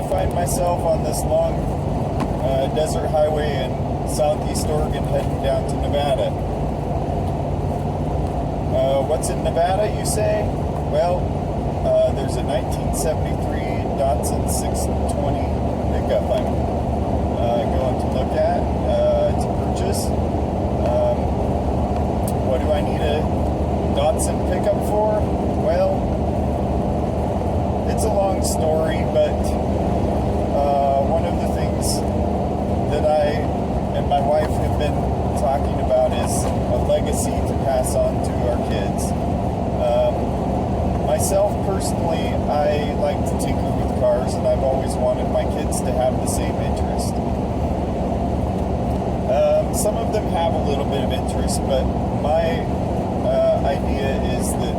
find myself on this long desert highway in southeast Oregon heading down to Nevada. What's in Nevada, you say? Well, there's a 1973 Datsun 620 pickup I'm going to look at to purchase. What do I need a Datsun pickup for? Well, it's a long story, but one of the things that I and my wife have been talking about is a legacy to pass on to our kids. Myself, personally, I like to tinker with cars, and I've always wanted my kids to have the same interest. Some of them have a little bit of interest, but my idea is that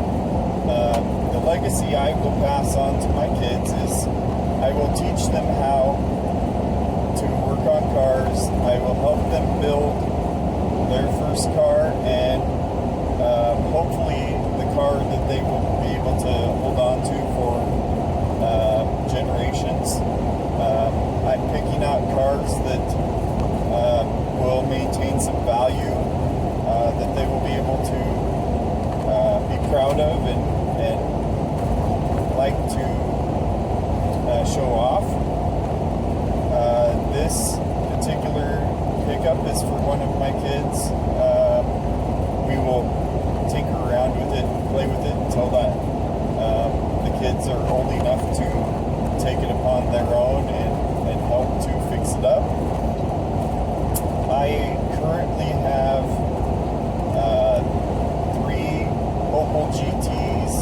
the legacy I will pass on to my kids is I will teach them how to work on cars. I will help them build their first car, and hopefully the car that they will be able to hold on to for generations. I'm picking out cars that will maintain some value, that they will be able to be proud of and like to show off. This particular pickup is for one of my kids. We will tinker around with it, play with it until the kids are old enough to take it upon their own and help to fix it up. I currently have 3 Opel GTs,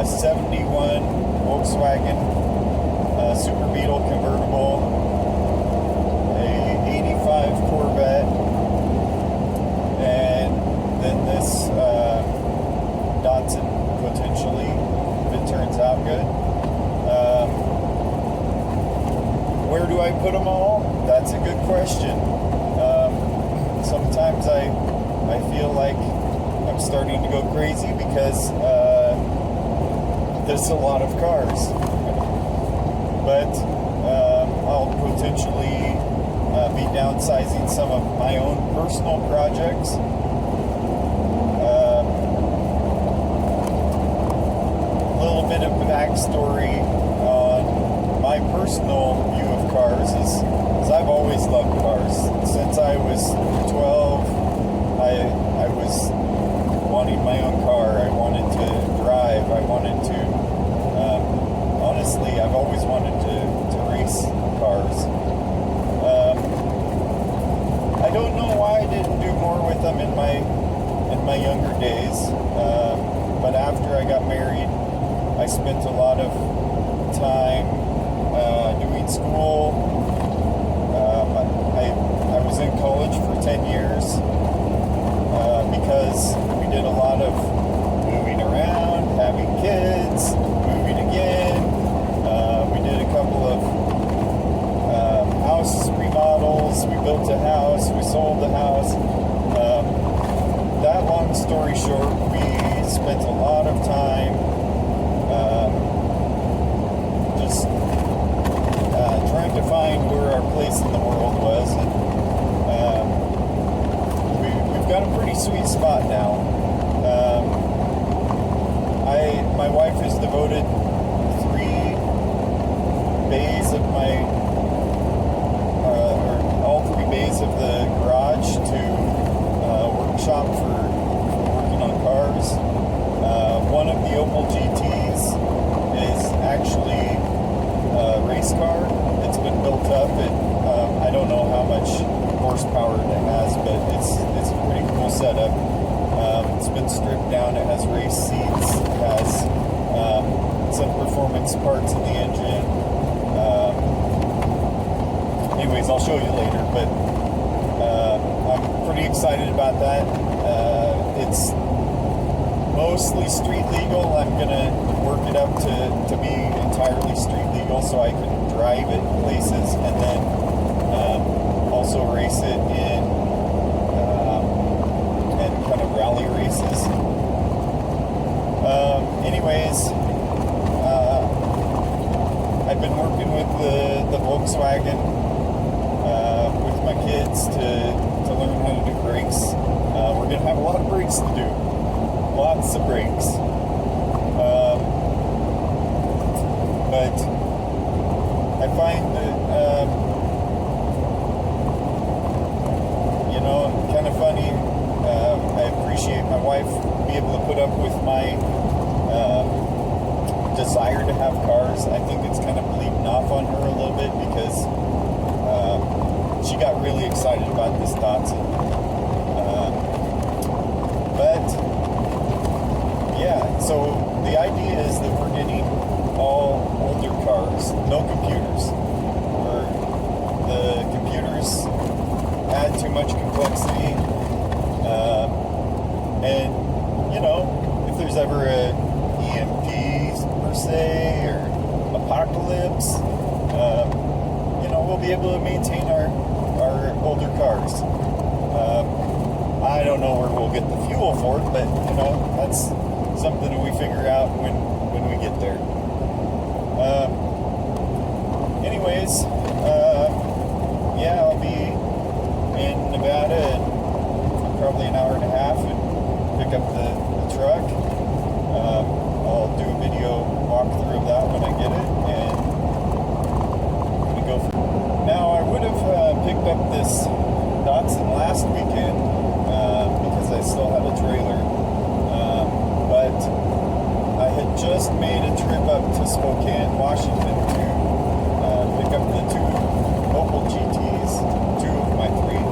71 Volkswagen Super Beetle convertible, a 85 Corvette, and then this Datsun, potentially, if it turns out good. Where do I put them all? That's a good question. Sometimes I feel like I'm starting to go crazy because there's a lot of cars. But I'll potentially be downsizing some of my own personal projects. A little bit of backstory on my personal view of cars is I've always loved cars. Since I was 12, I was wanting my own car. I wanted to drive. I wanted to, honestly, I've always wanted to race cars. I don't know why I didn't do more with them in my younger days, but after I got married, I spent a lot of time doing school. I was in college for 10 years because we did a lot of moving around, having kids, moving again. We did a couple of house remodels. We built a house. We sold the house. That long story short, we spent a lot of time just trying to find where our place in the world was, and we've got a pretty sweet spot now. My wife has devoted 3 bays of all 3 bays of the garage to workshop for working on cars. One of the Opel GTs is actually a race car. It's been built up. I don't know how much horsepower it has, but it's a pretty cool setup. It's been stripped down. It has race seats. It has some performance parts in the engine. Anyways, I'll show you later, but I'm pretty excited about that. It's mostly street legal. I'm going to work it up to be entirely street legal so I can drive it places and then also race it in and kind of rally races. Anyways, I've been working Volkswagen with my kids to learn how to do brakes. We're going to have a lot of brakes to do. Lots of brakes. But I find that, kind of funny. I appreciate my wife be able to put up with my desire to have cars. I think it's kind of bleeding off on her a little bit because she got really excited about this Datsun. But yeah, so the idea is that we're getting all older cars, no computers. The computers add too much complexity, and if there's ever a EMP per se or apocalypse, we'll be able to maintain our older cars. I don't know where we'll get the fuel for it, but that's something that we figure out when we get there. Anyways, yeah, I'll be in Nevada in probably an hour and a half and pick up the truck. I'll do a video walkthrough of that when I get it, and we go. Now, I would have picked up this Datsun last weekend because I still had a trailer, but I had just made a trip up to Spokane, Washington to pick up the two Opel GTs, two of my three.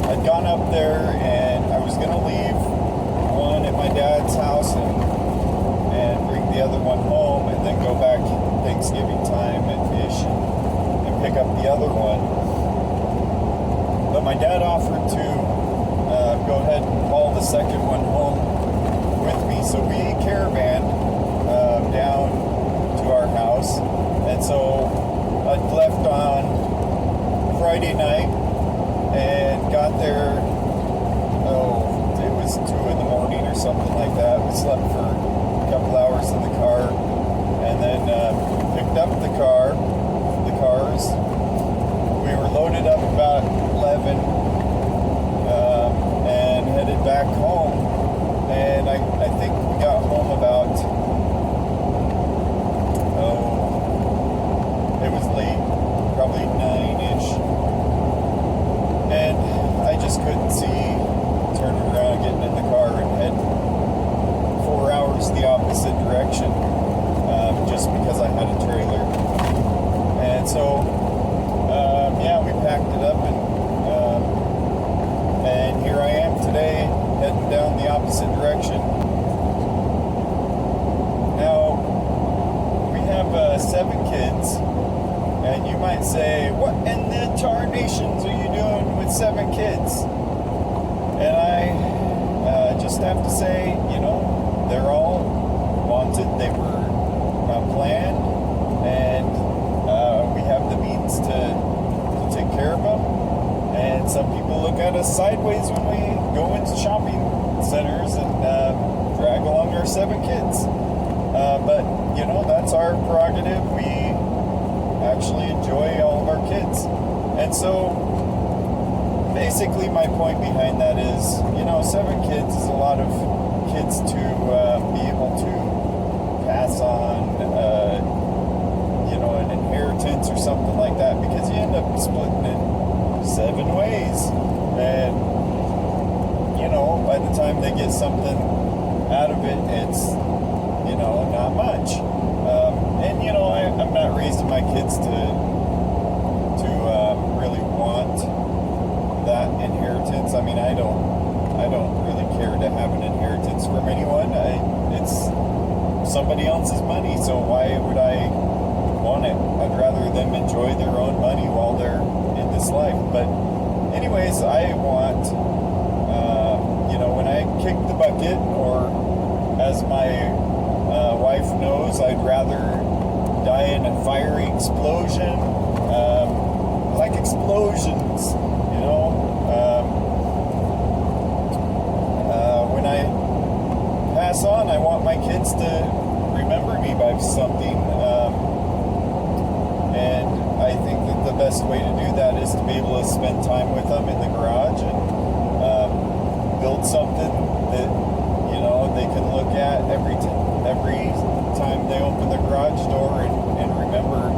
I'd gone up there and I was going to leave one at my dad's house and bring the other one home and then go back Thanksgiving time and fish and pick up the other one. But my dad offered to go ahead and haul the second one home with me. So we caravaned down to our house. And so I'd left on Friday night and got there, it was 2 in the morning or something like that. We slept for a couple hours in the car and then picked up the cars. We were loaded up about 11 and headed back home. And I think we got home about, it was late, probably 9-ish. And I just couldn't see turning around, getting in the car and head 4 hours the opposite direction, just because I had a trailer. And so, yeah, we packed it up and here I am today, heading down the opposite direction. Now, we have 7 kids, and you might say, what in the tarnations are you doing with 7 kids? And I just have to say, they're all wanted, they were planned, and we have the means to take care of them. And some people look at us sideways when we go into shopping centers and drag along our 7 kids. But, that's our prerogative. We actually enjoy all of our kids. And so, basically my point behind that is, 7 kids is a lot of kids to be able to pass on, an inheritance or something like that, because you end up splitting it 7 ways. And, by the time they get something out of it, it's, not much. And, I'm not raising my kids to really want that inheritance. I mean, I don't really care to have an inheritance from anyone. It's somebody else's money, so why would I want it? I'd rather them enjoy their own money while they're in this life. But anyways, I want, when I kick the bucket, or as my wife knows, I'd rather die in a fiery explosion, like explosions, when I pass on, I want my kids to remember me by something, I think that the best way to do that is to be able to spend time with them in the garage and build something that, you know, they can look at every time they open the garage door and remember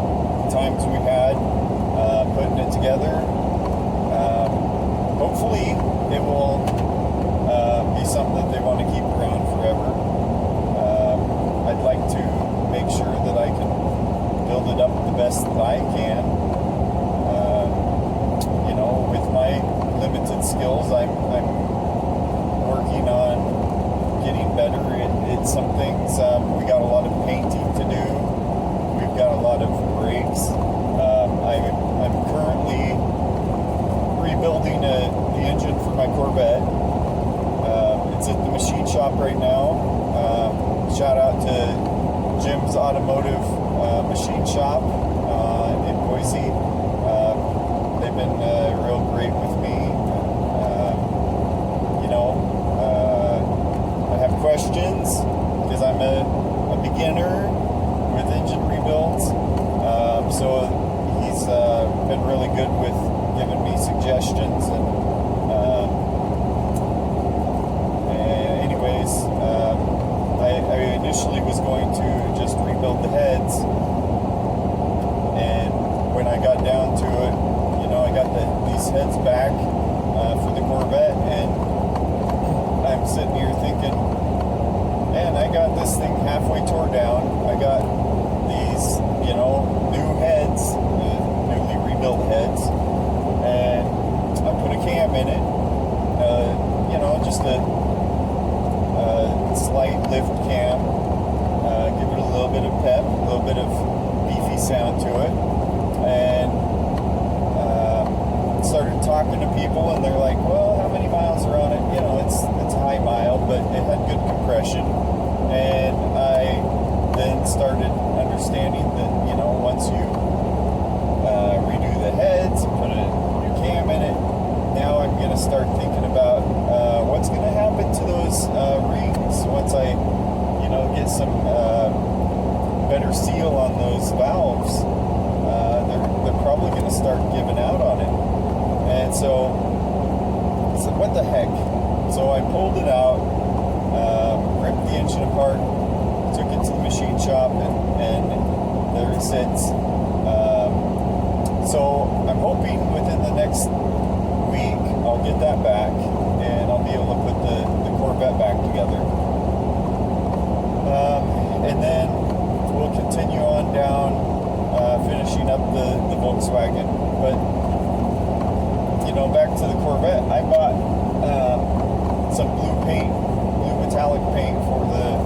the times we had putting it together. Hopefully it will be something that they want to keep around forever. I'd like to make sure that I can build it up the best that I can. You know, with my limited skills, I'm working on getting better at some things. We got a lot of painting to do. We've got a lot of brakes. I'm currently rebuilding the engine for my Corvette. It's at the machine shop right now. Shout out to Jim's Automotive Machine Shop in Boise. They've been real great with me. You know, I have questions because I'm a beginner with engine rebuilds. So he's been really good with giving me suggestions. Anyways, I initially was going to just rebuild the heads, and when I got down to it, you know, I got these heads back for the Corvette, and I'm sitting here thinking, man, I got this thing halfway tore down. I got these, you know, new heads, newly rebuilt heads, and I put a cam in it, you know, just a slight lift cam, give it a little bit of pep, a little bit of beefy sound to it, and started talking to people, and they're like, well, how many miles are on it? You know, it's high mile, but it had good compression. And I then started understanding that, you know, once you redo the heads, put a new cam in it, now I'm going to start thinking about what's going to happen to those rings once I, you know, get some better seal on those valves. They're probably going to start giving out on it. And so I said, what the heck? So I pulled it out, ripped the engine apart, took it to the machine shop, and there it sits. So I'm hoping within the next week I'll get that back, and I'll be able to put the Corvette back together. And then we'll continue on down, finishing up the Volkswagen. But, you know, back to the Corvette, I bought some blue metallic paint for the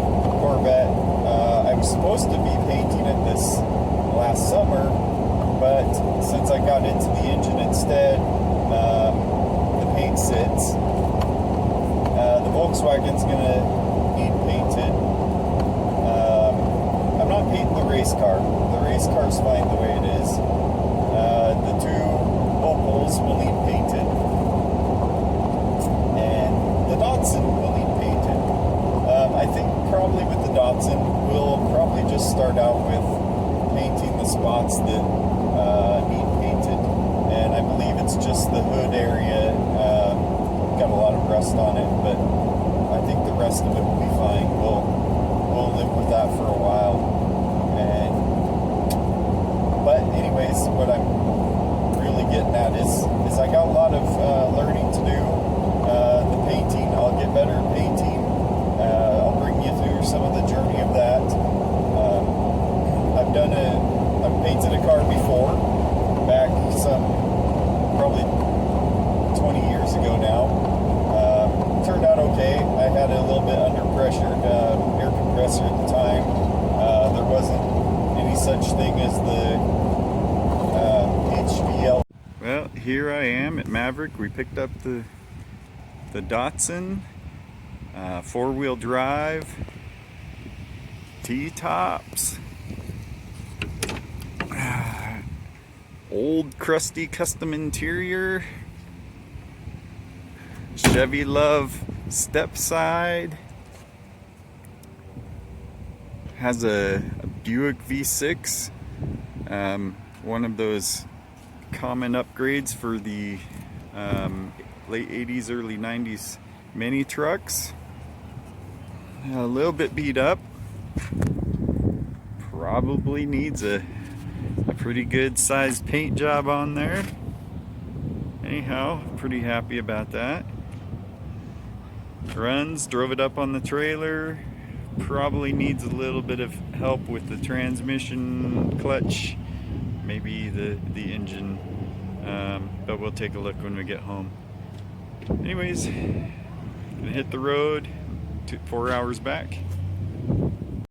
Corvette. I was supposed to be painting it this last summer, but since I got into the engine instead, the paint sits. The Volkswagen's gonna need painted. I'm not painting the race car. The race car's fine the way it is. The two Opals will need painted, and the Datsun will need painted. I think probably with the Datsun, we'll probably just start out with painting the spots that need painted, and I believe it's just the hood area. Got a lot of rust on it, but I think the rest of it will be fine. We'll live with that for a while. But anyways, what I'm really getting at is I got a lot of learning to do. The painting, I'll get better at painting. I'll bring you through some of the journey of that. I've painted a car before, back probably 20 years ago now. Turned out okay. I had a little bit under pressured air compressor at the time. There wasn't any such thing as the HVL. Well, here I am at Maverick. We picked up the Datsun, four-wheel drive, T-tops, old crusty custom interior, Chevy Love step side, has a Buick V6. one of those common upgrades for the late 80s, early 90s mini trucks. A little bit beat up. Probably needs a pretty good sized paint job on there. Anyhow, pretty happy about that. Runs, drove it up on the trailer. Probably needs a little bit of help with the transmission, clutch, maybe the engine, but we'll take a look when we get home. Anyways, gonna hit the road, 4 hours back.